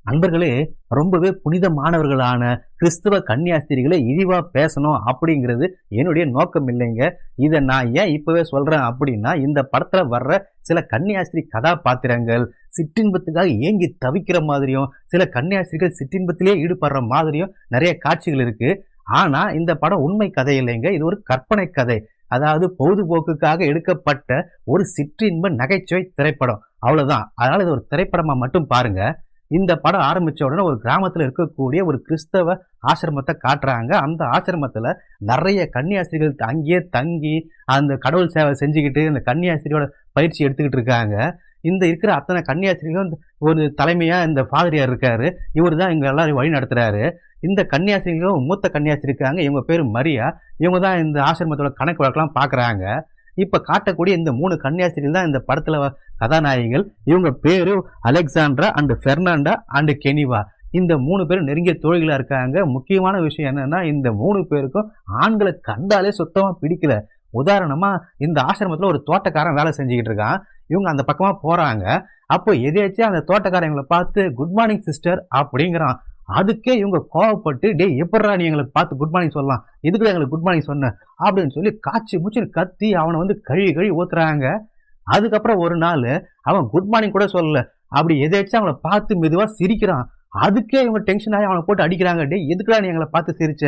நண்பர்களே, ரொம்பவே புனிதமானவர்களான கிறிஸ்தவ கன்னியாஸ்திரிகளை இழிவா பேசணும் அப்படிங்கிறது என்னுடைய நோக்கம் இல்லைங்க. இதை நான் ஏன் இப்பவே சொல்றேன் அப்படின்னா, இந்த படத்துல வர்ற சில கன்னியாஸ்திரி கதாபாத்திரங்கள் சிற்றின்பத்துக்காக ஏங்கி தவிக்கிற மாதிரியும், சில கன்னியாஸ்திரிகள் சிற்றின்பத்திலே ஈடுபடுற மாதிரியும் நிறைய காட்சிகள் இருக்கு. ஆனா இந்த படம் உண்மை கதை இல்லைங்க, இது ஒரு கற்பனை கதை. அதாவது பொழுதுபோக்குக்காக எடுக்கப்பட்ட ஒரு சிற்றின்ப நகைச்சுவை திரைப்படம், அவ்வளவுதான். அதனால இது ஒரு திரைப்படமா மட்டும் பாருங்க. இந்த படம் ஆரம்பிச்ச உடனே ஒரு கிராமத்துல இருக்கக்கூடிய ஒரு கிறிஸ்தவ ஆசிரமத்தை காட்டுறாங்க. அந்த ஆசிரமத்துல நிறைய கன்னியாஸ்திரிகள் அங்கேயே தங்கி அந்த கடவுள் சேவை செஞ்சுக்கிட்டு இந்த கன்னியாஸ்திரியோட பயிற்சி எடுத்துக்கிட்டு இருக்காங்க. இந்த இருக்கிற அத்தனை கன்னியாஸ்திரிகளும் ஒரு தலைமையா இந்த பாதிரியார் இருக்காரு. இவர் தான் இங்க எல்லாரும் வழி நடத்துறாரு. இந்த கன்னியாஸ்திரிகளும் மூத்த கன்னியாஸ்திரி இருக்காங்க, இவங்க பேரு மரியா. இவங்க தான் இந்த ஆசிரமத்தோட கணக்கு வழக்கெல்லாம் பாக்குறாங்க. இப்ப காட்டக்கூடிய இந்த 3 கன்னியாஸ்திரிகள் தான் இந்த படத்துல கதாநாயகிகள். இவங்க பேரு அலெக்சாண்ட்ரா அண்ட் பெர்னாண்டா அண்ட் கெனிவா. இந்த 3 பேரும் நெருங்கிய தோழிகளா இருக்காங்க. முக்கியமான விஷயம் என்னன்னா, இந்த 3 பேருக்கும் ஆண்களை கண்டாலே சுத்தமா பிடிக்கல. உதாரணமா இந்த ஆசிரமத்துல ஒரு தோட்டக்காரன் வேலை செஞ்சுக்கிட்டு இருக்கான். இவங்க அந்த பக்கமா போறாங்க. அப்போ எதேச்சும் அந்த தோட்டக்காரன் இவங்களை பார்த்து குட் மார்னிங் சிஸ்டர் அப்படிங்கிறான். அதுக்கே இவங்க கோவப்பட்டு, டே எப்படா நீ எங்களுக்கு பார்த்து குட் மார்னிங் சொல்லலாம், எதுக்குள்ள எங்களுக்கு குட் மார்னிங் சொன்ன அப்படின்னு சொல்லி காய்ச்சி மூச்சுன்னு கத்தி அவனை வந்து கழுவி ஊத்துறாங்க. அதுக்கப்புறம் ஒரு நாள் அவன் குட் மார்னிங் கூட சொல்லல, அப்படி எதாச்சும் அவங்கள பார்த்து மெதுவா சிரிக்கிறான். அதுக்கே இவங்க டென்ஷன் ஆகி அவனை போட்டு அடிக்கிறாங்க. டே எதுக்குடா நீ எங்களை பார்த்து சிரிச்ச,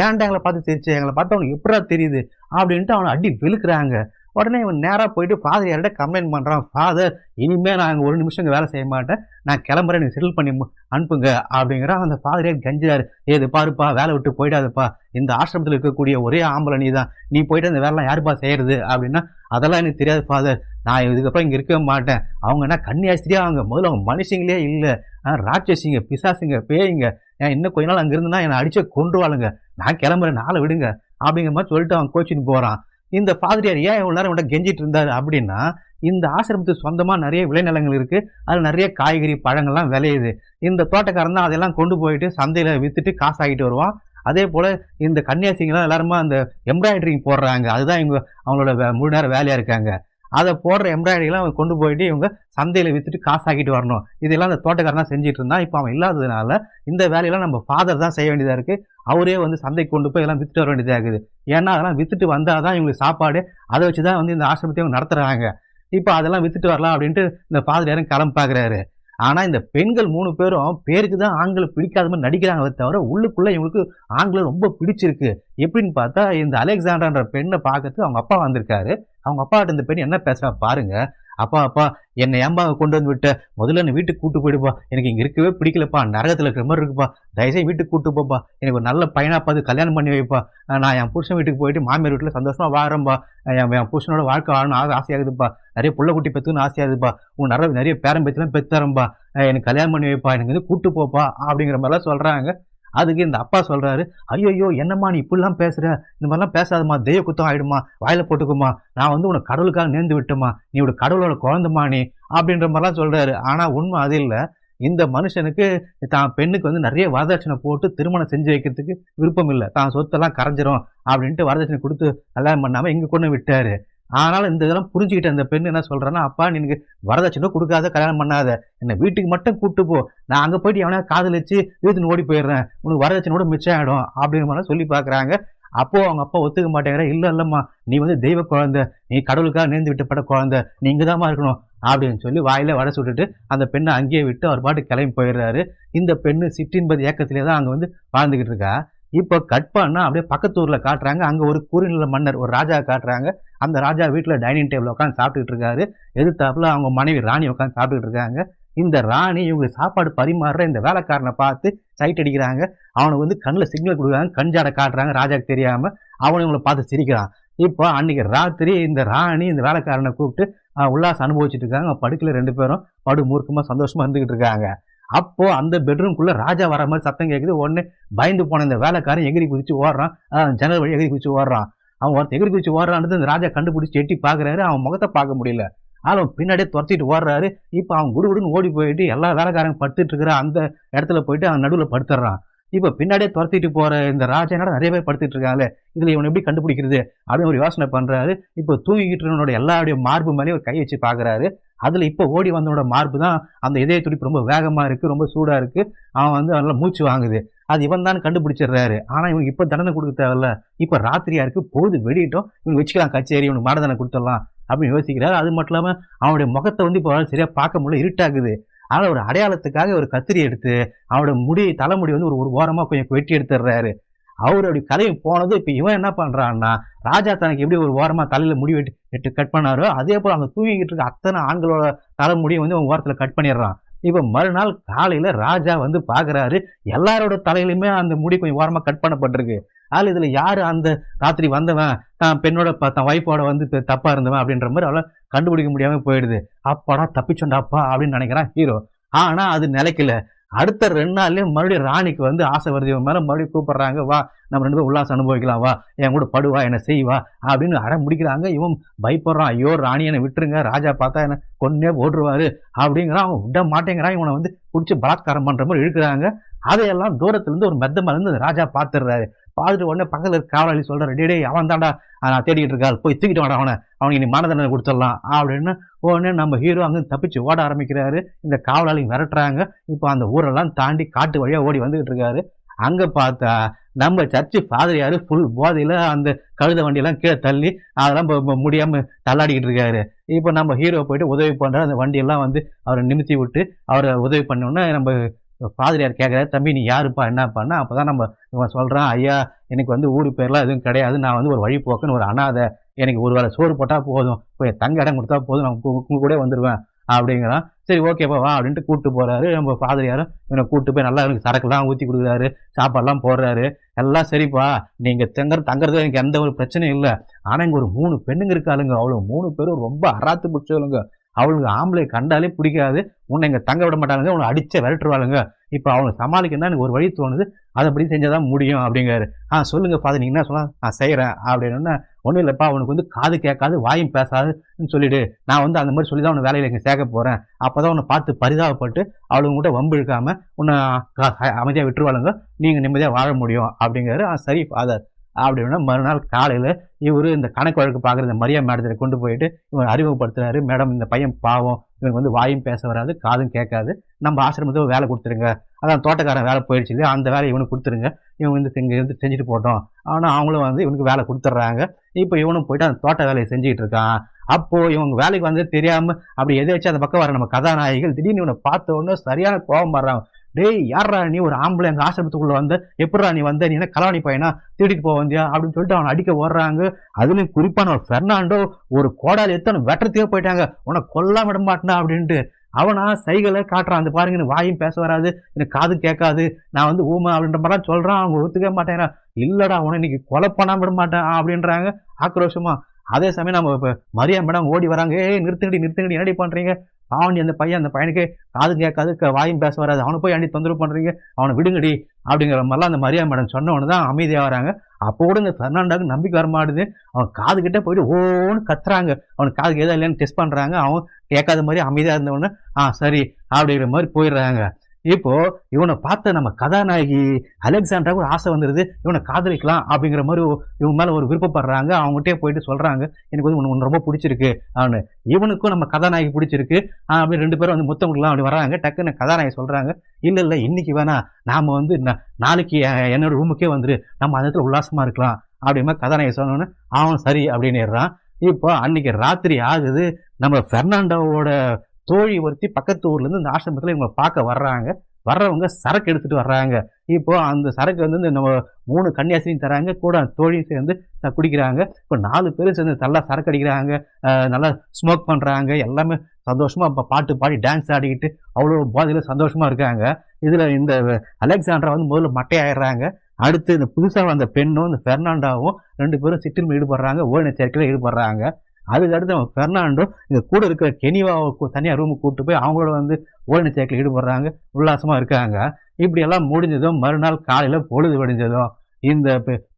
ஏன்டா எங்களை பார்த்து சிரிச்ச, எங்களை பார்த்து அவனுக்கு எப்படா தெரியுது அப்படின்ட்டு அவனை அடி வெளுக்குறாங்க. உடனே இவன் நேரா போயிட்டு ஃபாதர் யார்கிட்ட கம்ப்ளைண்ட் பண்றான். ஃபாதர், இனிமே நான் ஒரு நிமிஷம் இங்க வேலை செய்ய மாட்டேன், நான் கிளம்புறேன், நீங்க செட்டில் பண்ணி அனுப்புங்க அப்படிங்கிறான். அந்த ஃபாதரே கெஞ்சுறாரு, ஏது பாருப்பா, வேலை விட்டு போயிடாதுப்பா, இந்த ஆசிரமத்தில் இருக்கக்கூடிய ஒரே ஆம்பளை நீ தான், நீ போயிட்டு அந்த வேலைலாம் யாருப்பா செய்யறது அப்படின்னா, அதெல்லாம் எனக்கு தெரியாது ஃபாதர், நான் இதுக்கப்புறம் இங்க இருக்க மாட்டேன். அவங்க என்ன கன்னியாஸ்திரியா, அவங்க முதல்ல அவங்க மனுஷங்களே இல்லை, ராட்சசிங்க, பிசாசுங்க, பேய்ங்க, இன்னும் கொஞ்ச நாள் அங்க இருந்துன்னா என்னை அடிச்ச கொன்றுவாளுங்க, நான் கிளம்புறேன், நாளை விடுங்க அப்படிங்கிற மாதிரி சொல்லிட்டு அவன் கோச்சின்னு போறான். இந்த பாதிரியார் ஏன் இவ்வளவு நேரம் இவன்கிட்ட கெஞ்சிட்டு இருந்தாரு அப்படின்னா, இந்த ஆசிரமத்துக்கு சொந்தமா நிறைய விளைநிலங்கள் இருக்கு, அதுல நிறைய காய்கறி பழங்கள்லாம் விளையுது. இந்த தோட்டக்காரன் தான் அதெல்லாம் கொண்டு போயிட்டு சந்தையில வித்துட்டு காசு ஆகிட்டு வருவான். அதே போல இந்த கன்னியாசிங்கெல்லாம் எல்லாருமா அந்த எம்ப்ராய்டரிங் போடுறாங்க, அதுதான் இவங்க அவங்களோட முழு நேரம் வேலையா இருக்காங்க. அதை போடுற எம்ப்ராய்டரிலாம் அவன் கொண்டு போயிட்டு இவங்க சந்தையில வித்துட்டு காசு ஆக்கிட்டு வரணும். இதெல்லாம் அந்த தோட்டக்காரன் தான் செஞ்சுட்டு இருந்தான். இப்போ அவன் இல்லாததுனால இந்த வேலையெல்லாம் நம்ம ஃபாதர் தான் செய்ய வேண்டியதா இருக்கு. அவரே வந்து சந்தைக்கு கொண்டு போய் எல்லாம் வித்துட்டு வர வேண்டியதா இருக்குது. ஏன்னா அதெல்லாம் வித்துட்டு வந்தாதான் இவங்களுக்கு சாப்பாடு, அதை வச்சுதான் வந்து இந்த ஆசிரமத்தை இவங்க நடத்துறாங்க. இப்போ அதெல்லாம் வித்துட்டு வரலாம் அப்படின்ட்டு இந்த ஃபாதர் யாரும் கிளம்ப பாக்குறாரு. ஆனா இந்த பெண்கள் 3 பேரும் பேருக்கு தான் ஆண்களை பிடிக்காத மாதிரி நடிக்கிறாங்களே தவிர உள்ளுக்குள்ள இவங்களுக்கு ஆண்களை ரொம்ப பிடிச்சிருக்கு. எப்படின்னு பார்த்தா, இந்த அலெக்சாண்டர்ன்ற பெண்ணை பார்க்கறதுக்கு அவங்க அப்பா வந்திருக்காரு. அவங்க அப்பாட்ட இந்த பெண் என்ன பேசுறா பாருங்க. அப்பா அப்பா, என்னை ஏம்பா கொண்டு வந்து விட்ட, முதல்ல என்னை வீட்டுக்கு கூட்டு போயிடுப்பா, எனக்கு இங்க இருக்கவே பிடிக்கலப்பா, நரகத்துல இருக்கிற மாதிரி இருக்குப்பா, தயவுசெய்து வீட்டுக்கு கூட்டு போப்பா, எனக்கு ஒரு நல்ல பையனா பார்த்து கல்யாணம் பண்ணி வைப்பா, நான் என் புருஷன் வீட்டுக்கு போயிட்டு மாமியார் வீட்டுல சந்தோஷமா வாழ்றேன்பா, என் புருஷனோட வாழ்க்கை வாழணும் ஆசையாகுதுப்பா, நிறைய புள்ள குட்டி பெத்துன்னு ஆசையாகுதுப்பா, உன் நிறைய பேரம் பேச்செல்லாம் பெத்துறம்பா, எனக்கு கல்யாணம் பண்ணி வைப்பா, எனக்கு வந்து கூட்டு போப்பா அப்படிங்கிற மாதிரிலாம் சொல்றாங்க. அதுக்கு இந்த அப்பா சொல்றாரு, ஐயோ என்னம்மா நீ இப்படிலாம் பேசுற, இந்த மாதிரிலாம் பேசாதம்மா, தெய்வ குத்தம் ஆயிடுமா, வாயில போட்டுக்குமா, நான் வந்து உனக்கு கடவுளுக்காக நேர்ந்து விட்டோமா, நீ ஒரு கடவுளோட குழந்தைமா நீ அப்படின்ற மாதிரிலாம் சொல்றாரு. ஆனா உண்மை அது இல்லை. இந்த மனுஷனுக்கு தான் பெண்ணுக்கு வந்து நிறைய வரதட்சணை போட்டு திருமணம் செஞ்சு வைக்கிறதுக்கு விருப்பம் இல்லை. தான் சொத்தெல்லாம் கரைஞ்சிரும் அப்படின்ட்டு வரதட்சணை கொடுத்து கல்யாணம் பண்ணாம இங்க கொண்டு விட்டாரு. ஆனாலும் இந்த இதெல்லாம் புரிஞ்சுக்கிட்ட அந்த பெண் என்ன சொல்றான்னா, அப்பா நீ எனக்கு வரதட்சணை கொடுக்காத, கல்யாணம் பண்ணாத, என்னை வீட்டுக்கு மட்டும் கூட்டு போ, நான் அங்க போயிட்டு எவனா காதலிச்சு வீட்டுன்னு ஓடி போயிடுறேன், உனக்கு வரதட்சணோட மிச்சம் ஆயிடும் அப்படிங்கிற மாதிரி சொல்லி பாக்குறாங்க. அப்போ அவங்க அப்பா ஒத்துக்க மாட்டேங்கிற, இல்லம்மா நீ வந்து தெய்வ குழந்தை, நீ கடவுளுக்காக நேர்ந்து விட்டப்பட்ட குழந்தை, நீ இங்கதாம்மா இருக்கணும் அப்படின்னு சொல்லி வாயில வடை சுட்டுட்டு அந்த பெண்ணை அங்கேயே விட்டு அவர் பாட்டு கிளம்பி போயிடுறாரு. இந்த பெண்ணு சிற்றின்பது ஏக்கத்திலே தான் அங்க வந்து வாழ்ந்துகிட்டு இருக்கா. இப்போ கட் பண்ணா அப்படியே பக்கத்து ஊர்ல காட்டுறாங்க. அங்க ஒரு குறுநில மன்னர், ஒரு ராஜா காட்டுறாங்க. அந்த ராஜா வீட்டுல டைனிங் டேபிள் உட்காந்து சாப்பிட்டுட்டு இருக்காரு. எதிர்த்தாப்புல அவங்க மனைவி ராணி உட்காந்து சாப்பிட்டுட்டு இருக்காங்க. இந்த ராணி இவங்க சாப்பாடு பரிமாறுற இந்த வேலைக்காரனை பார்த்து சைட் அடிக்கிறாங்க. அவனுக்கு வந்து கண்ணில் சிக்னல் கொடுக்குறாங்க, கஞ்சாடை காட்டுறாங்க ராஜாக்கு தெரியாம. அவனை இவங்களை பார்த்து சிரிக்கிறான். இப்போ அன்னைக்கு ராத்திரி இந்த ராணி இந்த வேலைக்காரனை கூப்பிட்டு உல்லாசம் அனுபவிச்சுட்டு இருக்காங்க. படுக்கல 2 பேரும் படு மூர்க்கமா சந்தோஷமா இருந்துகிட்டு இருக்காங்க. அப்போ அந்த பெட்ரூம்குள்ள ராஜா வர மாதிரி சத்தம் கேட்குது. உடனே பயந்து போன இந்த வேலைக்காரன் எகிரி குதிச்சு ஓடுறான். ஜன்னல் வழி எகிரி குதிச்சு ஓடுறான். அவன் ஒருத்தர் எகிரி குதிச்சு ஓடுறான்னு இந்த ராஜா கண்டுபிடிச்சு எட்டி பாக்குறாரு. அவன் முகத்தை பார்க்க முடியல. அவன் பின்னாடியே துரத்திட்டு ஓடுறாரு. இப்போ அவன் குடுகுடுன்னு ஓடி போயிட்டு எல்லா வேலைக்காரங்க படுத்துட்டு இருக்கிற அந்த இடத்துல போயிட்டு அவன் நடுவில் படுத்துறான். இப்ப பின்னாடியே துரத்திட்டு போற இந்த ராஜா என்னடா நிறைய பேர் படுத்துட்டு இருக்காங்களே, இதுல இவனை எப்படி கண்டுபிடிக்கிறது அப்படின்னு ஒரு யோசனை பண்றாரு. இப்போ தூங்கிக்கிட்டு எல்லாருடைய மார்பு மேலேயும் ஒரு கை வச்சு பாக்குறாரு. அதுல இப்ப ஓடி வந்தவனோட மார்பு தான் அந்த இதய துடிப்பு ரொம்ப வேகமா இருக்கு, ரொம்ப சூடா இருக்கு. அவன் வந்து நல்லா மூச்சு வாங்குது. அது இவன் தான் கண்டுபிடிச்சிடுறாரு. ஆனா இவனுக்கு இப்ப தண்டனை கொடுக்க தேவையில்ல. இப்ப ராத்திரியா இருக்கு, பொழுது வெடியட்டும், இவனுக்கு வச்சுக்கலாம் கச்சேரி, இவனுக்கு மரண தண்டனை கொடுத்துடலாம் அப்படின்னு யோசிக்கிறாரு. அது மட்டும் இல்லாம அவனுடைய முகத்தை வந்து இப்போ சரியா பார்க்க முடியல, இருட்டாகுது. ஆனா ஒரு அடையாளத்துக்காக ஒரு கத்திரி எடுத்து அவனோட தலைமுடி வந்து ஒரு ஒரு ஓரமா கொஞ்சம் வெட்டி எடுத்துடுறாரு. அவருடைய கதையை போனது. இப்ப இவன் என்ன பண்றான்னா, ராஜா தனக்கு எப்படி ஒரு ஓரமா தலையில முடி வெட்டி கட் பண்ணாரோ, அதே போல அவங்க தூங்கிக்கிட்டு இருக்க அத்தனை ஆண்களோட தலைமுடியை வந்து அவன் ஓரத்துல கட் பண்ணிடுறான். இப்ப மறுநாள் காலையில ராஜா வந்து பாக்குறாரு, எல்லாரோட தலையிலுமே அந்த முடி கொஞ்சம் ஓரமா கட் பண்ணப்பட்டிருக்கு. அதுல இதுல யாரு அந்த ராத்திரி வந்தவன், பெண்ணோட தன் ஒய்ஃபோட வந்து தப்பா இருந்தவன் அப்படின்ற மாதிரி அவளை கண்டுபிடிக்க முடியாம போயிடுது. அப்பாடா தப்பிச்சோண்டாப்பா அப்படின்னு நினைக்கிறான் ஹீரோ. ஆனா அது நிலைக்கல. அடுத்த 2 நாள்லயே மறுபடியும் ராணிக்கு வந்து ஆசை வருது இவன் மேல. மறுபடியும் கூப்பிடுறாங்க, வா நம்ம 2 பேரும் உல்லாசம் அனுபவிக்கலாம், வா என் கூட படுவா, என்ன செய்வா அப்படின்னு அடம் முடிக்கிறாங்க. இவன் பயப்படுறான், ஐயோ ராணி என்னை விட்டுருங்க, ராஜா பார்த்தா என்ன கொன்னே போட்டுருவாரு அப்படிங்கிறான். அவன் விட மாட்டேங்கிறான். இவனை வந்து பிடிச்சி பலாத்காரம் பண்ற மாதிரி இழுக்கிறாங்க. அதையெல்லாம் தூரத்துல இருந்து ஒரு மெத்த மேல இருந்து ராஜா பார்த்துடுறாரு. பார்த்துட்டு உடனே பக்கத்துல இருக்க காவலாளி சொல்றாரு, டே அவன் தாண்டா நான் தேடிக்கிட்டு இருக்காள், போய் தூக்கிட்டு வாடா அவனுக்கு நீ மரண தண்டனை கொடுத்துடலாம் அப்படின்னு. உடனே நம்ம ஹீரோ அங்க தப்பிச்சு ஓட ஆரம்பிக்கிறாரு. இந்த காவலாளி விரட்டுறாங்க. இப்போ அந்த ஊரெல்லாம் தாண்டி காட்டு வழியா ஓடி வந்துகிட்டு இருக்காரு. அங்க பார்த்தா நம்ம சர்ச்சு பாதிரியாரு ஃபுல் போதையில அந்த கழுத வண்டியெல்லாம் கீழே தள்ளி அதெல்லாம் முடியாம தள்ளாடிக்கிட்டு இருக்காரு. இப்போ நம்ம ஹீரோ போயிட்டு உதவி பண்ற அந்த வண்டியெல்லாம் வந்து அவரை நிமித்தி விட்டு அவரை உதவி பண்ணோன்னா நம்ம பாதிரியார் கேட்குறாரு, தம்பி நீ யாருப்பா என்னப்பான்னா. அப்பதான் நம்ம இவன் சொல்றான், ஐயா எனக்கு வந்து ஊரு பேர்லாம் எதுவும் கிடையாது, நான் வந்து ஒரு வழி போக்குன்னு ஒரு அனாதை, எனக்கு ஒரு வேளை சோறு போட்டா போதும், போய் தங்க இடம் கொடுத்தா போதும், நான் உங்க கூட வந்துடுவேன் அப்படிங்கிறான். சரி ஓகேப்பா வா அப்படின்ட்டு கூப்பிட்டு போறாரு. நம்ம பாதிரியாரும் இவனை கூப்பிட்டு போய் நல்லா எனக்கு சரக்குலாம் ஊற்றி கொடுக்குறாரு, சாப்பாடுலாம் போடுறாரு. எல்லாம் சரிப்பா, நீங்க தங்குறது எனக்கு எந்த ஒரு பிரச்சனையும் இல்லை. ஆனா இங்க ஒரு 3 பெண்ணுங்க இருக்காளுங்க, அவ்வளவு 3 பேரும் ரொம்ப அராத்து பிடிச்சவளுங்க. அவளுக்கு ஆம்பளை கண்டாலே பிடிக்காது, உன்னை இங்க தங்க விட மாட்டாளுங்க, உன்னை அடிச்ச விரட்டுருவாளுங்க. இப்ப அவங்க சமாளிக்கணும்னா எனக்கு ஒரு வழி தோணுது, அதை அப்படி செஞ்சாதான் முடியும் அப்படிங்கிறாரு. சொல்லுங்க ஃபாதர், நீங்க என்ன சொன்னா நான் செய்யறேன் அப்படின்னு. ஒன்றும் இல்லைப்பா, அவனுக்கு வந்து காது கேட்காது வாயும் பேசாதுன்னு சொல்லிடு, நான் வந்து அந்த மாதிரி சொல்லிதான் உன்னை வேலையில இங்க சேர்க்க போறேன். அப்பதான் உன்னை பார்த்து பரிதாபப்பட்டு அவளுங்க கூட வம்பு இழுக்காம உன்னை அமைதியா விட்டுருவாளுங்க, நீங்க நிம்மதியா வாழ முடியும் அப்படிங்கிறாரு. சரி ஃபாதர் அப்படின்னா. மறுநாள் காலையில இவரு இந்த கணக்கு வழக்கு பார்க்குற இந்த மரியா மேடத்தை கொண்டு போயிட்டு இவன் அறிமுகப்படுத்துறாரு. மேடம் இந்த பையன் பாவம், இவனுக்கு வந்து வாயும் பேச வராது, காதும் கேட்காது, நம்ம ஆசிரமத்தில் வேலை கொடுத்துருங்க, அதான் தோட்டக்காரன் வேலை போயிடுச்சு இல்லையா, அந்த வேலையை இவனுக்கு கொடுத்துருங்க, இவன் வந்து இருந்து செஞ்சுட்டு போட்டோம். ஆனால் அவங்களும் வந்து இவனுக்கு வேலை கொடுத்துட்றாங்க. இப்போ இவனும் போயிட்டு அந்த தோட்ட வேலையை செஞ்சுக்கிட்டு இருக்கான். அப்போ இவங்க வேலைக்கு வந்து தெரியாம அப்படி எதாச்சும் அந்த பக்கம் வர நம்ம கதாநாயகிகள் திடீர்னு இவனை பார்த்த உடனே சரியான கோபம் வர்றான். டேய் யாரா நீ, ஒரு ஆம்பளை எங்க ஆசிரமத்துக்குள்ள வந்த, எப்படா நீ வந்த, நீ என்ன கலவாணி பையனா, திருடிட்டு போக வந்தியா அப்படின்னு சொல்லிட்டு அவனை அடிக்க ஓடுறாங்க. அதுலயும் குறிப்பான ஒரு பெர்னாண்டோ ஒரு கோடாலி எடுத்து வெட்டத்தையே போயிட்டாங்க, உன்னை கொல்லாம விட மாட்டேனா அப்படின்ட்டு. அவனா சைகளை காட்டுறான், அந்த பாருங்க எனக்கு வாயும் பேச வராது, எனக்கு காது கேட்காது, நான் வந்து ஊமை அப்படின்ற மாதிரி சொல்றான். அவங்க ஒத்துக்க மாட்டேங்கிறான். இல்லடா உன இன்னைக்கு கொலை பண்ணாம விட மாட்டேன் அப்படின்றாங்க ஆக்ரோஷமா. அதே சமயம் நம்ம இப்ப மரியா மேடம் ஓடி வராங்க, நிறுத்துங்கடி என்னடி பண்றீங்க, பாவண்டி அந்த பையனுக்கு காது கேட்காது வாயும் பேச வராது, அவனை போய் அண்டி தொந்தரவு பண்றீங்க, அவனை விடுங்கடி அப்படிங்கிற மாதிரிலாம் அந்த மரியா மேடம் சொன்னவனு தான் அமைதியா வராங்க. அப்போ கூட இந்த பெர்னாண்டோக்கு நம்பிக்கை வரமாட்டுது. அவன் காது கிட்ட போயிட்டு ஓன்னு கத்துறாங்க, அவனுக்கு காது ஏதா இல்லைன்னு டெஸ்ட் பண்றாங்க. அவன் கேட்காத மாதிரி அமைதியா இருந்தவொடனே சரி அப்படிங்கிற மாதிரி போயிடுறாங்க. இப்போ இவனை பார்த்த நம்ம கதாநாயகி அலெக்சாண்ட்ராவுக்கு ஒரு ஆசை வந்துருது, இவனை காதலிக்கலாம் அப்படிங்கிற மாதிரி இவங்க மேல ஒரு விருப்பப்படுறாங்க. அவங்ககிட்டே போயிட்டு சொல்றாங்க, எனக்கு வந்து உனக்கு ரொம்ப பிடிச்சிருக்கு அவனு. இவனுக்கும் நம்ம கதாநாயகி பிடிச்சிருக்கு அப்படி 2 பேரும் வந்து முத்தம் கொடுக்கலாம் அப்படி வர்றாங்க. டக்குன்னு கதாநாயகி சொல்றாங்க, இல்ல இன்னைக்கு வேணா, நாம வந்து நாளைக்கு என்னோட ரூமுக்கே வந்துரு, நம்ம அந்த இடத்துல உல்லாசமா இருக்கலாம் அப்படிமா கதாநாயகி சொன்னோன்னு அவன் சரி அப்படின்னுறான். இப்போ அன்னைக்கு ராத்திரி ஆகுது. நம்ம பெர்னாண்டோவோட தோழி ஒருத்தி பக்கத்து ஊர்ல இருந்து இந்த ஆசிரமத்துல இவங்க பார்க்க வர்றாங்க. வர்றவங்க சரக்கு எடுத்துட்டு வர்றாங்க. இப்போ அந்த சரக்கு வந்து நம்ம 3 கன்னியாசிரியும் தராங்க, கூட தோழியும் சேர்ந்து குடிக்கிறாங்க. இப்போ 4 பேரும் சேர்ந்து நல்லா சரக்கு அடிக்கிறாங்க, நல்லா ஸ்மோக் பண்றாங்க, எல்லாமே சந்தோஷமா பாட்டு பாடி டான்ஸ் ஆடிக்கிட்டு அவ்வளோ போதையில சந்தோஷமா இருக்காங்க. இதுல இந்த அலெக்சாண்ட்ரா வந்து முதல்ல மட்டையாயிடுறாங்க. அடுத்து இந்த புதுசா வந்த பெண்ணும் இந்த பெர்னாண்டோவும் 2 பேரும் சிற்றில் ஈடுபடுறாங்க, ஓரின சேர்க்கையில ஈடுபடுறாங்க. அதுக்கடுத்து பெர்னாண்டோ இங்க கூட இருக்கிற கெனிவாவை தனியா ரூமுக்கு கூப்பிட்டு போய் அவங்களோட வந்து ஓரின சேர்க்கையில் ஈடுபடுறாங்க, உல்லாசமா இருக்காங்க. இப்படி எல்லாம் முடிஞ்சதும் மறுநாள் காலையில பொழுது விடிஞ்சதும் இந்த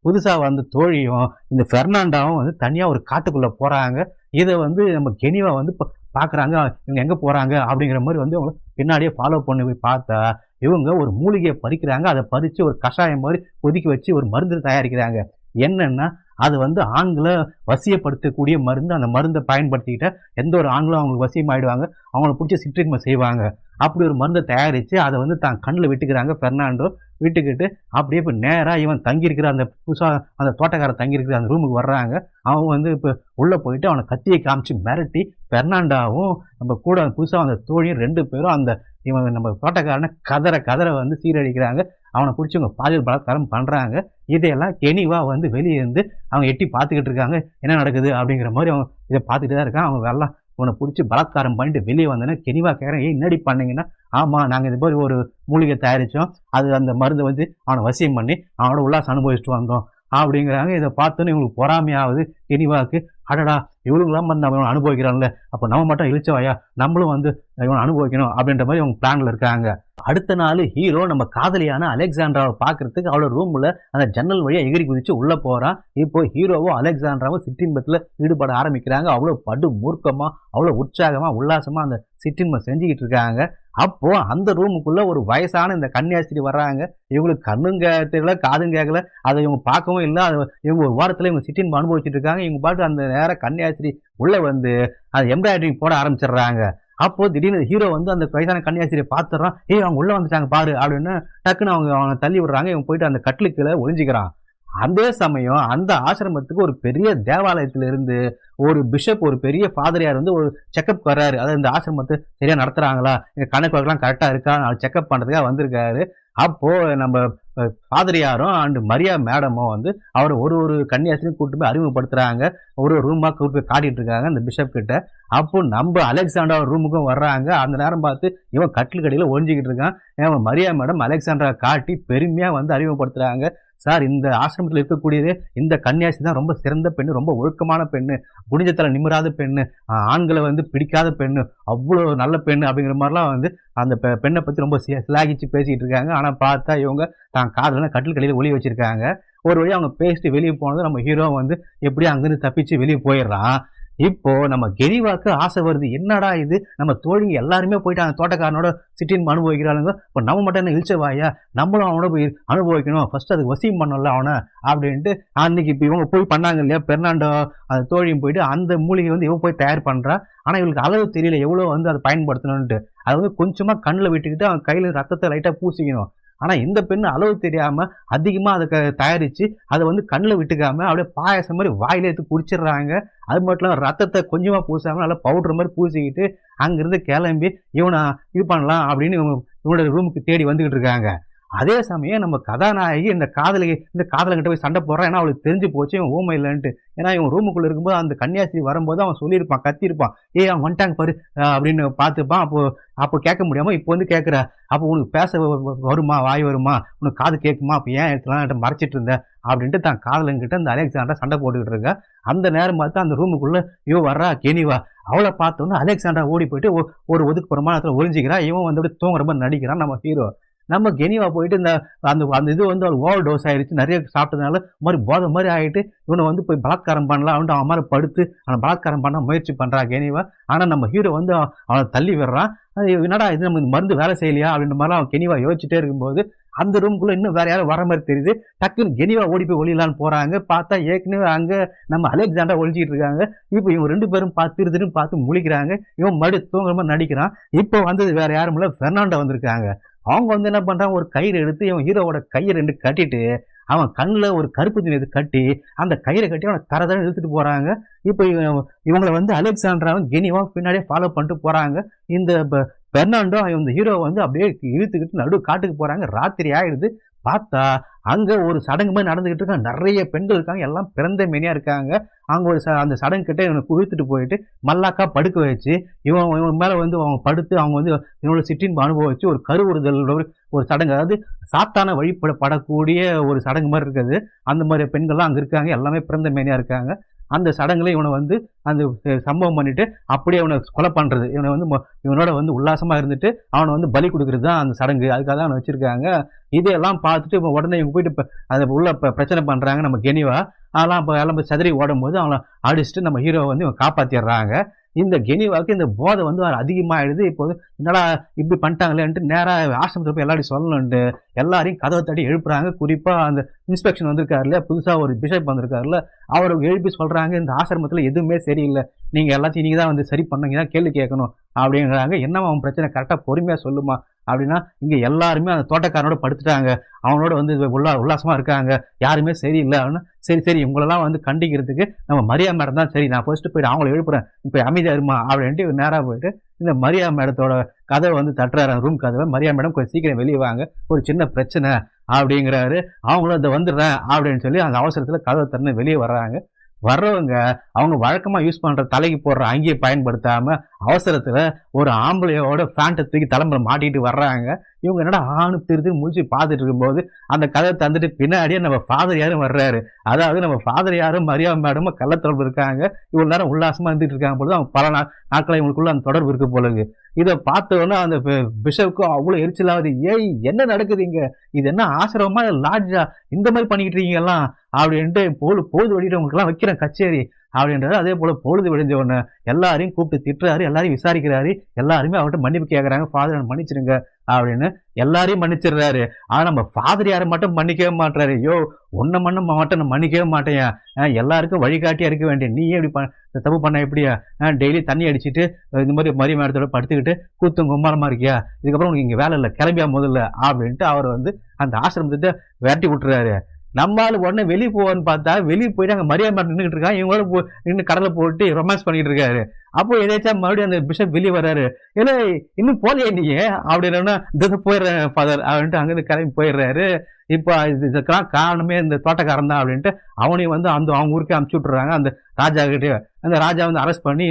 புதுசா வந்த தோழியும் இந்த பெர்னாண்டாவும் வந்து தனியா ஒரு காட்டுக்குள்ள போறாங்க. இதை வந்து நம்ம கெனிவா வந்து பாக்குறாங்க, இவங்க எங்க போறாங்க அப்படிங்கிற மாதிரி வந்து அவங்க பின்னாடியே ஃபாலோ பண்ணி போய் பார்த்தா இவங்க ஒரு மூலிகையை பறிக்கிறாங்க. அதை பறிச்சு ஒரு கஷாயம் மாதிரி கொதிக்க வச்சு ஒரு மருந்து தயாரிக்கிறாங்க. என்னன்னா அது வந்து ஆண்களை வசியப்படுத்தக்கூடிய மருந்து. அந்த மருந்தை பயன்படுத்திக்கிட்ட எந்த ஒரு ஆண்களும் அவங்களுக்கு வசியம் ஆயிடுவாங்க, அவங்கள பிடிச்சி சிற்றின்மை செய்வாங்க. அப்படி ஒரு மருந்தை தயாரித்து அதை வந்து தான் கண்ணில் விட்டுக்கிறாங்க பெர்னாண்டோ. விட்டுக்கிட்டு அப்படியே இப்போ நேராக இவன் தங்கியிருக்கிற அந்த புதுசாக அந்த தோட்டக்காரர் தங்கியிருக்கிற அந்த ரூமுக்கு வர்றாங்க. அவன் வந்து இப்போ உள்ளே போயிட்டு அவனை கத்தியை காமிச்சு மிரட்டி பெர்னாண்டாவும் நம்ம கூட புதுசாக அந்த தோழியும் 2 பேரும் அந்த இவன் நம்ம தோட்டக்காரனை கதற கதற வந்து சீரழிக்கிறாங்க. அவனை பிடிச்சி இவங்க பாலியல் பலாத்காரம் பண்ணுறாங்க. இதையெல்லாம் கெனிவா வந்து வெளியே இருந்து அவங்க எட்டி பார்த்துக்கிட்டு இருக்காங்க. என்ன நடக்குது அப்படிங்கிற மாதிரி அவன் இதை பார்த்துட்டு தான் இருக்கான். அவங்க வெள்ளம் இவனை பிடிச்சி பலாத்காரம் பண்ணிட்டு வெளியே வந்தோன்னா கெனிவா கேட்குறேன், ஏன் என்னடி பண்ணீங்கன்னா, ஆமாம் நாங்கள் இது மாதிரி ஒரு மூலிகை தயாரித்தோம், அது அந்த மருந்தை வந்து அவனை வசியம் பண்ணி அவனோட உல்லாசம் அனுபவிச்சுட்டு வந்தோம் அப்படிங்கிறாங்க. இதை பார்த்தோன்னு இவங்களுக்கு பொறாமையாவது கெனிவாக்கு. அடடா இவளுங்களாம் வந்து அவன் அனுபவிக்கிறான்ல, அப்போ நம்ம மட்டும் இழிச்சவாயா, நம்மளும் வந்து இவனை அனுபவிக்கணும் அப்படின்ற மாதிரி அவங்க பிளான்ல இருக்காங்க. அடுத்த நாள் ஹீரோ நம்ம காதலியான அலெக்சாண்ட்ராவை பார்க்கறதுக்கு அவளோட ரூம்ல அந்த ஜன்னல் வழியா எகிரி குதிச்சு உள்ள போறான். இப்போ ஹீரோவும் அலெக்சாண்ட்ராவும் சிற்றின்பத்துல ஈடுபட ஆரம்பிக்கிறாங்க. அவ்வளோ படு மூர்க்கமா, அவ்வளோ உற்சாகமா, உல்லாசமா அந்த சிற்றின்பம் செஞ்சுக்கிட்டு இருக்காங்க. அப்போ அந்த ரூமுக்குள்ள ஒரு வயசான இந்த கன்னியாஸ்திரி வர்றாங்க. இவங்களுக்கு கண்ணும் கேட்கல, காதும் கேட்கல, அதை இவங்க பார்க்கவும் இல்லை. அது இவங்க ஒரு வாரத்துல இவங்க சிற்றின்பம் அனுபவிச்சுட்டு இருக்காங்க. இவங்க பாட்டு அந்த நேரம் கன்னியாஸ்திரி உள்ள வந்து அது எம்ப்ராய்டரிங் போட ஆரம்பிச்சிடுறாங்க. அப்போ திடீர்னு ஹீரோ வந்து அந்த வயசான கன்னியாஸ்திரியை பார்த்துடுறான். அவங்க உள்ள வந்துட்டாங்க பாரு அப்படின்னு டக்குன்னு அவனை தள்ளி விடுறாங்க. இவன் போயிட்டு அந்த கட்டிலுக்கு கீழே ஒளிஞ்சிக்கிறான். அதே சமயம் அந்த ஆசிரமத்துக்கு ஒரு பெரிய தேவாலயத்துல இருந்து ஒரு பிஷப், ஒரு பெரிய ஃபாதரியார் வந்து ஒரு செக்அப் வர்றாரு. அதாவது இந்த ஆசிரமத்தை சரியா நடத்துறாங்களா, இங்க கணக்கு வழக்கெல்லாம் கரெக்டா இருக்கா, செக்அப் பண்றதுக்காக வந்திருக்காரு. அப்போ நம்ம ஃபாதரியாரும் அண்ட் மரியா மேடமும் வந்து அவரை ஒரு கன்னியாஸ்திரியும் கூட்டு போய் அறிமுகப்படுத்துறாங்க. ஒரு ரூமா கூட்டு போய் காட்டிட்டு இருக்காங்க அந்த பிஷப் கிட்ட. அப்போ நம்ம அலெக்சாண்டா ரூமுக்கும் வர்றாங்க. அந்த நேரம் பார்த்து இவன் கட்டில் கடையில ஒழிஞ்சிக்கிட்டு இருக்கான். மரியா மேடம் அலெக்சாண்டரா காட்டி பெருமையா வந்து அறிமுகப்படுத்துறாங்க. சார், இந்த ஆசிரமத்தில் இருக்கக்கூடியதே இந்த கன்னியாஸ்திரி தான் ரொம்ப சிறந்த பெண்ணு, ரொம்ப ஒழுக்கமான பெண்ணு, குனிஞ்சத்தலை நிமிராத பெண்ணு, ஆண்களை வந்து பிடிக்காத பெண்ணு, அவ்வளோ நல்ல பெண்ணு அப்படிங்கிற மாதிரிலாம் வந்து அந்த பெண்ணை பற்றி ரொம்ப சிலாகிச்சு பேசிக்கிட்டு இருக்காங்க. ஆனால் பார்த்தா இவங்க தான் காதலனை கட்டில் கடையில் ஒளி வச்சிருக்காங்க. ஒரு வழி அவங்க பேசிட்டு வெளியே போனது நம்ம ஹீரோ வந்து எப்படியும் அங்கிருந்து தப்பிச்சு வெளியே போயிடுறான். இப்போ நம்ம கெனிவாக்கு ஆசை வருது, என்னடா இது, நம்ம தோழிங்க எல்லாருமே போயிட்டு அந்த தோட்டக்காரனோட சிற்றின்பம் அனுபவிக்கிறாளுங்க, இப்போ நம்ம மட்டும் என்ன இழிச்சவாயா, நம்மளும் அவனோட போய் அனுபவிக்கணும், ஃபர்ஸ்ட் அதுக்கு வசியம் பண்ணல அவனை அப்படின்ட்டு அன்னைக்கு இப்போ இவங்க போய் பண்ணாங்க இல்லையா, பெர்னாண்டோ அந்த தோழியும் போயிட்டு அந்த மூலிகை வந்து இவன் போய் தயார் பண்றா. ஆனா இவளுக்கு அளவு தெரியல எவ்வளோ வந்து அதை பயன்படுத்தணும்ட்டு. அதை வந்து கொஞ்சமா கண்ணில் விட்டுக்கிட்டு அவன் கையில ரத்தத்தை லைட்டா பூசிக்கணும். ஆனா இந்த பெண்ணு அளவு தெரியாம அதிகமா அதை தயாரிச்சு அதை வந்து கண்ணில் விட்டுக்காம அப்படியே பாயசம் மாதிரி வாயில எடுத்து குடிச்சிடுறாங்க. அது மட்டும் இல்லாம ரத்தத்தை கொஞ்சமா பூசாம நல்லா பவுடர் மாதிரி பூசிக்கிட்டு அங்கிருந்து கிளம்பி இவனை இது பண்ணலாம் அப்படின்னு இவனோட ரூமுக்கு தேடி வந்துகிட்டு இருக்காங்க. அதே சமயம் நம்ம கதாநாயகி இந்த காதலங்கிட்ட போய் சண்டை போடுறான். ஏன்னா அவளுக்கு தெரிஞ்சு போச்சு இவன் ஊமை இல்லைன்ட்டு. ஏன்னா இவன் ரூமுக்குள்ள இருக்கும்போது அந்த கன்னியாஸ்திரி வரும்போது அவன் சொல்லியிருப்பான், கத்திருப்பான், அவன் வந்துட்டாங்க பாரு அப்படின்னு பார்த்துப்பான். அப்போ கேட்க முடியாம இப்போ வந்து கேட்குற, அப்போ உனக்கு பேச வருமா, வாய் வருமா, உனக்கு காது கேட்குமா, அப்போ ஏன் எடுத்துலாம் மறைச்சிட்டு இருந்த அப்படின்ட்டு தான் காதலங்கிட்ட இந்த அலெக்சாண்டரா சண்டை போட்டுக்கிட்டு இருக்க. அந்த நேரம் பார்த்து அந்த ரூமுக்குள்ள வர்றா கெனிவா. அவளை பார்த்தோன்னா அலெக்சாண்டரா ஓடி போயிட்டு ஒரு ஒதுக்குப்புறமான இடத்துல ஒளிஞ்சிக்கிறா. இவன் வந்து அப்படியே தூங்குற மாதிரி நடிக்கிறான் நம்ம ஹீரோ. நம்ம கெனிவா போயிட்டு இந்த அந்த இது வந்து ஓவர் டோஸ் ஆயிடுச்சு, நிறைய சாப்பிட்டதுனால மாதிரி போதை மாதிரி ஆகிட்டு இவனை வந்து போய் பலாத்காரம் பண்ணலாம் அவன்ட்டு அவன் மாதிரி படுத்து அவனை பலாத்காரம் பண்ண முயற்சி பண்றான் கெனிவா. ஆனா நம்ம ஹீரோ வந்து அவனை தள்ளி விடுறான். என்னடா இது, நம்ம இந்த மருந்து வேலை செய்யலையா அப்படின்ற மாதிரிலாம் அவன் கெனிவா யோசிச்சுட்டே இருக்கும்போது அந்த ரூமுக்குள்ள இன்னும் வேற யாரும் வர மாதிரி தெரியுது. டக்குன்னு கெனிவா ஓடி போய் ஒளியலான்னு போறாங்க. பார்த்தா ஏற்கனவே அங்க நம்ம அலெக்சாண்டரா ஒழிச்சிட்டு இருக்காங்க. இப்போ இவங்க 2 பேரும் திருதுன்னு பார்த்து முழிக்கிறாங்க. இவன் மறுபடியும் தூங்குற மாதிரி நடிக்கிறான். இப்போ வந்தது வேற யாரும் இல்ல, பெர்னாண்டோ வந்திருக்காங்க. அவங்க வந்து என்ன பண்றாங்க, ஒரு கயிறு எடுத்து இவன் ஹீரோவோட கையை 2 கட்டிட்டு அவன் கண்ணில் ஒரு கருப்பு துணி கட்டி அந்த கயிறை கட்டி அவனை தரதர இழுத்துட்டு போறாங்க. இப்போ இவங்களை வந்து அலெக்சாண்டராவும் கெனிவாவும் பின்னாடியே ஃபாலோ பண்ணிட்டு போறாங்க. இந்த பெர்னாண்டோ இந்த ஹீரோ வந்து அப்படியே இழுத்துக்கிட்டு நடு காட்டுக்கு போறாங்க. ராத்திரி ஆயிடுது. பார்த்தா அங்க ஒரு சடங்கு மாதிரி நடந்துகிட்டு இருக்காங்க. நிறைய பெண்கள் இருக்காங்க, எல்லாம் பிறந்த மேனியா இருக்காங்க. அங்க அந்த சடங்கு கிட்ட இவனை இழுத்துட்டு போயிட்டு மல்லாக்கா படுக்க வச்சு இவன் மேல வந்து அவங்க படுத்து அவங்க வந்து இவனோட சிற்றின்பம் அனுபவிச்சு ஒரு கருவுறுதல் ஒரு சடங்கு, அதாவது சாத்தான வழிபடப்படக்கூடிய ஒரு சடங்கு மாதிரி இருக்குது. அந்த மாதிரி பெண்கள்லாம் அங்க இருக்காங்க, எல்லாமே பிறந்த மேனியா இருக்காங்க. அந்த சடங்குல இவனை வந்து அந்த சம்பவம் பண்ணிட்டு அப்படியே அவனை கொலை பண்றது, இவனை வந்து இவனோட வந்து உல்லாசமா இருந்துட்டு அவனை வந்து பலி கொடுக்கறது தான் அந்த சடங்கு. அதுக்காக தான் அவனை வச்சிருக்காங்க. இதையெல்லாம் பார்த்துட்டு இப்போ உடனே இவங்க போயிட்டு அதை உள்ள பிரச்சனை பண்றாங்க நம்ம கெனிவா. அதெல்லாம் இப்போ எல்லாம் சதுரி ஓடும் போது அவனை அடிச்சுட்டு நம்ம ஹீரோவை வந்து இவன் காப்பாத்திடுறாங்க. இந்த கெனிவாக்கு இந்த போதை வந்து அதிகமாயிடுது. இப்போ என்னடா இப்படி பண்ணிட்டாங்களேன்ட்டு நேரா ஆசிரமத்துல போய் எல்லாரையும் சொல்லணும்ட்டு எல்லாரையும் கதவை தட்டி எழுப்புறாங்க. குறிப்பா அந்த இன்ஸ்பெக்ஷன் வந்திருக்காரு இல்லையா, புதுசா ஒரு பிஷப் வந்திருக்காருல்ல, அவர் எழுப்பி சொல்றாங்க, இந்த ஆசிரமத்துல எதுவுமே சரியில்லை, நீங்க எல்லாத்தையும் நீங்க தான் வந்து சரி பண்ணீங்க தான் கேள்வி கேட்கணும் அப்படிங்கிறாங்க. என்னமா அவன் பிரச்சனை, கரெக்டா பொறுமையா சொல்லுமா அப்படின்னா, இங்க எல்லாருமே அந்த தோட்டக்காரனோட படுத்துட்டாங்க, அவனோட வந்து உல்லாசமா இருக்காங்க, யாருமே சரியில்லை அப்படின்னா, சரி சரி உங்களெல்லாம் வந்து கண்டிக்கிறதுக்கு நம்ம மரியா மேடம் தான் சரி, நான் ஃபர்ஸ்ட் போயிட்டு அவங்கள எழுப்புறேன், இப்போ அமைதியா இருமா அப்படின்ட்டு நேரா போயிட்டு இந்த மரியா மேடத்தோட கதவை வந்து தட்டுறாரு, ரூம் கதவை. மரியா மேடம் கொஞ்சம் சீக்கிரம் வெளியே வாங்க, ஒரு சின்ன பிரச்சனை அப்படிங்கிறாரு. அவங்களும் இந்த வந்துடுறேன் அப்படின்னு சொல்லி அந்த அவசரத்துல கதவை திறந்து வெளியே வர்றாங்க. வர்றவங்க அவங்க வழக்கமா யூஸ் பண்ற தலைக்கு போடுற அங்கியை பயன்படுத்தாம அவசரத்துல ஒரு ஆம்பளையோட பேண்ட்டை தூக்கி தலைமுறை மாட்டிட்டு வர்றாங்க. இவங்க என்னடா ஆணு திரு முடிச்சு பார்த்துட்டு இருக்கும்போது அந்த கதை தந்துட்டு பின்னாடியே நம்ம ஃபாதர் யாரும் வர்றாரு. அதாவது நம்ம ஃபாதர் யாரும் மரியா மேடமும் கள்ளத்தொடர்பு இருக்காங்க, இவ்வளவு நேரம் உல்லாசமா இருந்துட்டு இருக்காங்க பொழுது அவங்க பல நாட்களை இவங்களுக்குள்ள அந்த தொடர்பு இருக்கு போலது. இதை பார்த்தோன்னா அந்த பிஷப்புக்கும் அவ்வளவு எரிச்சலாவது, ஏய் என்ன நடக்குது இங்க, இது என்ன ஆசிரமமா லாட்ஜா, இந்த மாதிரி பண்ணிக்கிட்டு இருக்கீங்க எல்லாம் அப்படின்ட்டு பொழுது வழியிட்டு எல்லாம் வைக்கிறேன் கச்சேரி அப்படின்றது. அதே போல பொழுது விடிஞ்ச உடனே எல்லாரையும் கூப்பிட்டு திட்டுறாரு, எல்லாரையும் விசாரிக்கிறாரு, எல்லாருமே அவர்கிட்ட மன்னிப்பு கேட்கறாங்க, ஃபாதர் மன்னிச்சிருங்க அப்படின்னு எல்லாரையும் மன்னிச்சிடுறாரு. ஆனா நம்ம ஃபாதர் யாரை மட்டும் மன்னிக்கவே மாட்டாரு. ஐயோ உன்னை மட்டும் நான் மன்னிக்கவே மாட்டேன், எல்லாருக்கும் வழிகாட்டியா இருக்க வேண்டிய நீ எப்படி தப்பு பண்ண எப்படியா, டெய்லி தண்ணி அடிச்சுட்டு இந்த மாதிரி மரிய மேடத்தோட படுத்துக்கிட்டு கூத்தும் கும்மாரமா இருக்கியா, இதுக்கப்புறம் உனக்கு இங்க வேலை இல்லை, கிளம்பியா முதல்ல அப்படின்ட்டு அவர் வந்து அந்த ஆசிரமத்தை விரட்டி விட்டுறாரு. நம்மளால உடனே வெளியே போவான்னு பார்த்தா வெளியே போயிட்டு அங்கே மரியா மேடம் நின்றுட்டு இருக்காங்க, இவங்களோட நின்று கடலை போட்டு ரொமான்ஸ் பண்ணிட்டு இருக்காரு. அப்போ எதாச்சும் மறுபடியும் அந்த பிஷப் வெளியே வர்றாரு, ஏன்னா இன்னும் போலையே நீங்க அப்படின்னா, இந்த போயிடுறேன் ஃபாதர் அப்படின்ட்டு அங்கிருந்து கிளம்பி போயிடுறாரு. இப்போ இதுக்கெல்லாம் காரணமே இந்த தோட்டக்காரன் தான் அப்படின்ட்டு அவனையும் வந்து அவங்க ஊருக்கே அமுச்சு விட்டுறாங்க அந்த ராஜா கிட்டே. அந்த ராஜா வந்து அரெஸ்ட் பண்ணி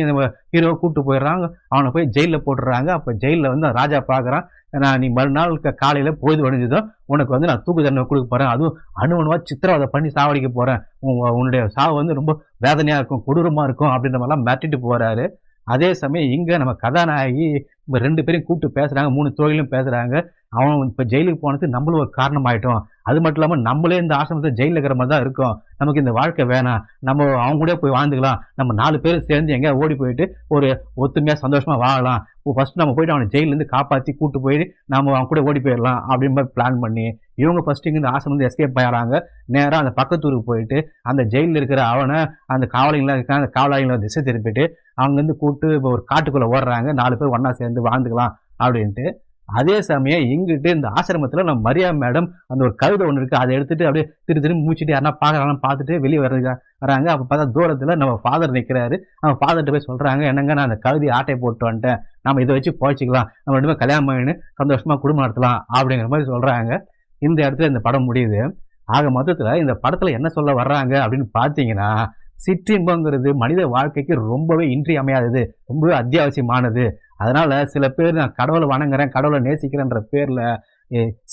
ஹீரோவை கூப்பிட்டு போயிடுறாங்க, அவனை போய் ஜெயிலில் போட்டுடுறாங்க. அப்போ ஜெயிலில் வந்து ராஜா பார்க்குறான், நான் நீ மறுநாள் காலையில் பொழுது வடிஞ்சதும் உனக்கு வந்து நான் தூக்கு தண்டனை கொடுக்க போகிறேன், அதுவும் அணுவணுவா சித்திரவதை பண்ணி சாவடிக்க போகிறேன், உன்னுடைய சாவு வந்து ரொம்ப வேதனையாக இருக்கும், கொடூரமாக இருக்கும் அப்படின்ற மாதிரிலாம் மிரட்டிட்டு போகிறாரு. அதே சமயம் இங்கே நம்ம கதாநாயகி இப்போ 2 பேரையும் கூப்பிட்டு பேசுகிறாங்க, 3 தோழிலும் பேசுகிறாங்க. அவன் இப்போ ஜெயிலுக்கு போனது நம்மளும் ஒரு காரணம் ஆகிட்டோம், அது மட்டும் இல்லாமல் நம்மளே இந்த ஆசிரமத்தை ஜெயிலில் இருக்கிற மாதிரி தான் இருக்கும், நமக்கு இந்த வாழ்க்கை வேணாம், நம்ம அவங்க கூட போய் வாழ்ந்துக்கலாம், நம்ம 4 பேர் சேர்ந்து எங்கேயா ஓடி போயிட்டு ஒரு ஒத்துமையாக சந்தோஷமாக வாழலாம், ஃபர்ஸ்ட் நம்ம போயிட்டு அவனை ஜெயிலேருந்து காப்பாற்றி கூட்டு போயிட்டு நம்ம அவன் கூட ஓடி போயிடலாம் அப்படின்னு மாதிரி பிளான் பண்ணி இவங்க ஃபர்ஸ்ட் இங்கே இந்த ஆசிரமம் வந்து எஸ்கேப் ஆகிறாங்க. நேராக அந்த பக்கத்தூருக்கு போயிட்டு அந்த ஜெயிலில் இருக்கிற அவனை அந்த காவலிங்களாம் இருக்காங்க, அந்த காவலாளிகளை திசை திருப்பிட்டு அங்கேருந்து கூப்பிட்டு இப்போ ஒரு காட்டுக்குள்ளே ஓடுறாங்க, 4 பேர் ஒன்றா சேர்ந்து வாழ்ந்துக்கலாம் அப்படின்ட்டு. அதே சமயம் இங்கிட்டு இந்த ஆசிரமத்தில் நம்ம மரியா மேடம் அந்த ஒரு கவிதை ஒன்று இருக்குது, அதை எடுத்துகிட்டு அப்படியே திரும்பி மூச்சிட்டு யாருன்னா பார்க்குறாங்கன்னு பார்த்துட்டு வெளியே வராங்க. அப்போ பார்த்தா தூரத்தில் நம்ம ஃபாதர் நிற்கிறாரு. அவன் ஃபாதர்கிட்ட போய் சொல்கிறாங்க, என்னங்க நான் அந்த கவிதையை ஆட்டை போட்டு வந்துட்டேன், நம்ம இதை வச்சு போய்ச்சிக்கலாம், நம்ம 2 பேரும் கல்யாணம் பண்ணி சந்தோஷமாக குடும்பம் நடத்தலாம் அப்படிங்கிற மாதிரி சொல்கிறாங்க. இந்த இடத்துல இந்த படம் முடியுது. ஆக மொத்தத்தில் இந்த படத்தில் என்ன சொல்ல வர்றாங்க அப்படின்னு பார்த்தீங்கன்னா, சிற்றின்பங்கிறது மனித வாழ்க்கைக்கு ரொம்பவே இன்றியமையாதது, ரொம்பவே அத்தியாவசியமானது. அதனால சில பேர் நான் கடவுளை வணங்குறேன், கடவுளை நேசிக்கிறேன்ற பேர்ல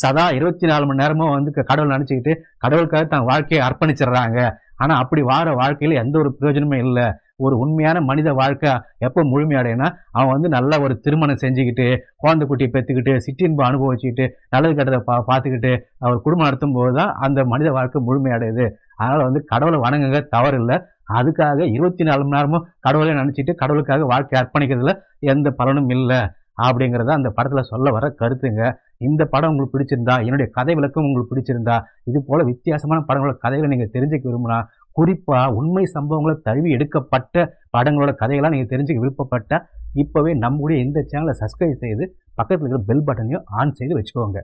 சதா 24 மணி நேரமும் வந்து கடவுளை நினைச்சுக்கிட்டு கடவுளுக்காக தான் வாழ்க்கையை அர்ப்பணிச்சிடுறாங்க. ஆனா அப்படி வார வாழ்க்கையில எந்த ஒரு பிரயோஜனமும் இல்லை. ஒரு உண்மையான மனித வாழ்க்கை எப்போ முழுமையடைனா அவன் வந்து நல்ல ஒரு திருமணம் செஞ்சுக்கிட்டு குழந்தை குட்டியை பெற்றுக்கிட்டு சிற்றின்பம் அனுபவிச்சுக்கிட்டு நல்லது கெட்டதை பார்த்துக்கிட்டு அவர் குடும்பம் நடத்தும் போது தான் அந்த மனித வாழ்க்கை முழுமையடையுது. அதனால வந்து கடவுளை வணங்குங்க, தவறு இல்லை. அதுக்காக 24 மணி நேரமும் கடவுளை நினைச்சிட்டு கடவுளுக்காக வாழ்க்கை அர்ப்பணிக்கிறதுல எந்த பலனும் இல்லை அப்படிங்கிறத அந்த படத்துல சொல்ல வர கருத்துங்க. இந்த படம் உங்களுக்கு பிடிச்சிருந்தா, என்னுடைய கதை விளக்கம் உங்களுக்கு பிடிச்சிருந்தா, இது போல வித்தியாசமான படங்களோட கதைகளை நீங்க தெரிஞ்சுக்க விரும்பினா, குறிப்பா உண்மை சம்பவங்களை தழுவி எடுக்கப்பட்ட படங்களோட கதைகளாக நீங்க தெரிஞ்சுக்க விருப்பப்பட்ட இப்பவே நம்முடைய இந்த சேனலை சப்ஸ்கிரைப் செய்து பக்கத்தில் இருக்கிற பெல் பட்டனையும் ஆன் செய்து வச்சுக்கோங்க.